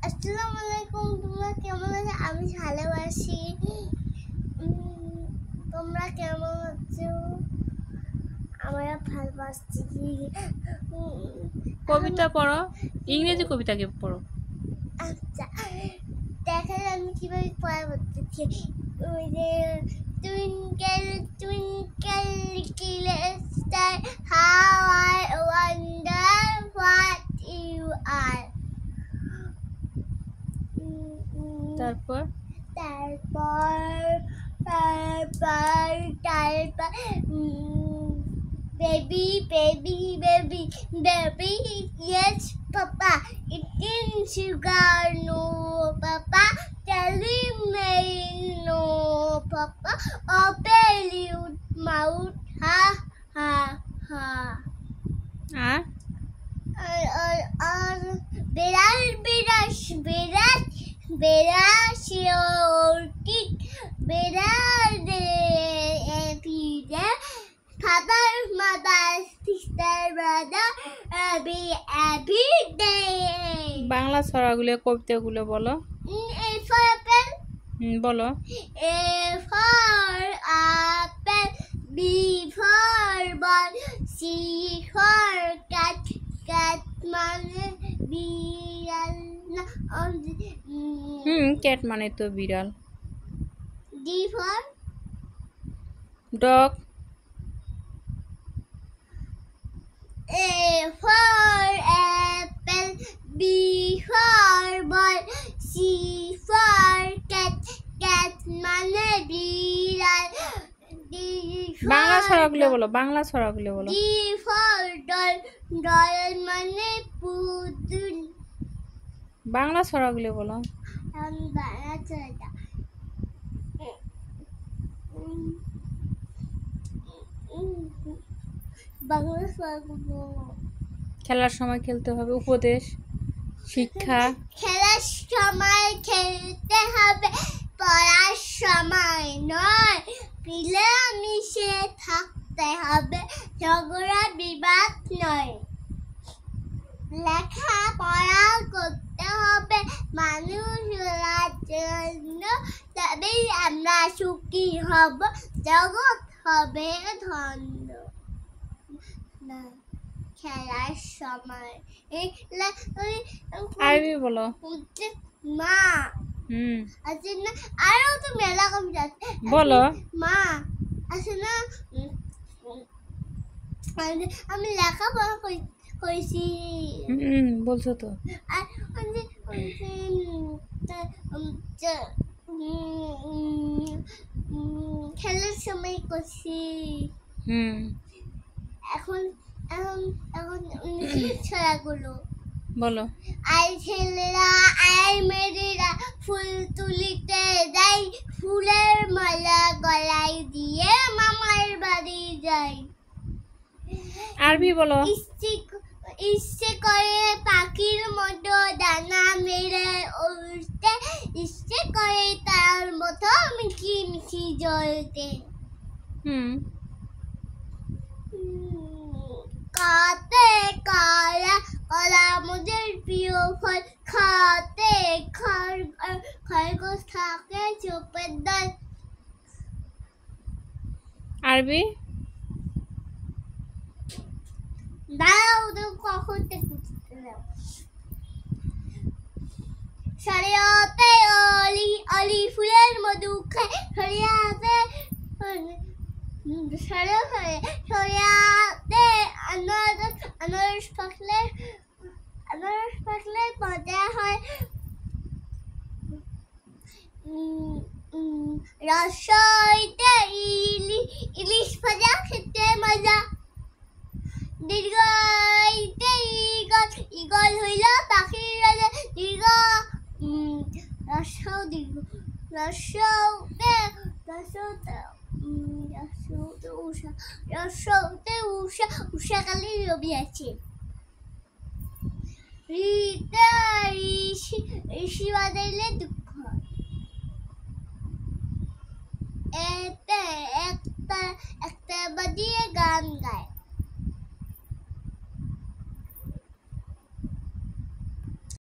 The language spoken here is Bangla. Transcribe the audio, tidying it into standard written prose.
আসসালামু আলাইকুম। তোমরা কেমন আছো? আমি ভালো আছি। তোমরা কেমন আছো? আমরা ভালো আছি। কবিতা পড়ো, ইংরেজি কবিতা কে পড়ো। আচ্ছা, দেখেন আমি কিভাবে পড়া বলতেছি। ওই যে twinkle twinkle little star, how I wonder what you are. তারপর baby, baby, baby, baby, yes, Papa, eating sugar, no, Papa, telling me, no, Papa, open your mouth, ha, ha, ha. আর বিড়াল বিরাস বিরাট বিরাস ঠিক বিড়াল father, mother, sister, brother, every day. Bangla ছড়াগুলো কবিতাগুলো বলো। A for apple, বলো। A for apple, B for ball, C for cat, cat মানে বিড়াল না, ক্যাট মানে তো বিড়াল। D for dog. A for apple, B for ball, C for cat, cat মানে বিড়াল, D বাংলা for ছড়াগুলো বলো, বাংলা ছড়াগুলো বলো। D for doll, doll মানে পুতুল। বাংলা ছড়াগুলো বলো। বাংলা ছড়াটা বাংলা ছড়াগুলো খেলার সময় খেলতে হবে, উপদেশ, শিক্ষা। খেলার সময় খেলতে হবে, পড়ার সময় নয়। পিলে মিশে থাকতে হবে, ঝগড়া বিবাদ নয়। লেখা পড়া করতে হবে মানুষ হওয়ার জন্য, তবেই আমরা সুখী হব, জগৎ হবে ধন্য। না, খেলার সময় আরবি বলো। মা আছে না, আরো তো মেলা কম যাচ্ছে, বলো। মা আছে না, আমি লেখাপড়া করেছি। বলছো তো। আর খেলার সময় করছি। এখন এখন এখন ছড়াগুলো বলো। আই ছেলেরা আই মেয়েরা ফুল তুলিতে যাই, ফুলের মালা গলায় দিয়ে মামার বাড়ি যাই। আরবি বলো। ইচ্ছে করে পাখির মতো ডানা মেরে উঠতে, ইচ্ছে করে তার মতো মিঠি মিঠি জ্বলতে। কাতে কলা, কলা আমাদের প্রিয় ফল, খাতে খরগোশ থাকে চোপের দল। আরবি দাঁড়াও তো, কখন শরিয়তে অলি অলি ফুলের মধু খায়, শরিয়তে শরিয়তে আনারস পাকলে মজা হয়। রসইতে ইলিশ ভাজা খেতে মজা। দীর্ঘইতে ঈগল, ঈগল হইল পাখির রাজা। দীর্ঘ রসৌ দীর্ঘ রসৌতে উষা, উষাকালে রবি আছে। ঋষি বাজাইলে দুঃখ, এতে একটা একটা বাজিয়ে গান গায়।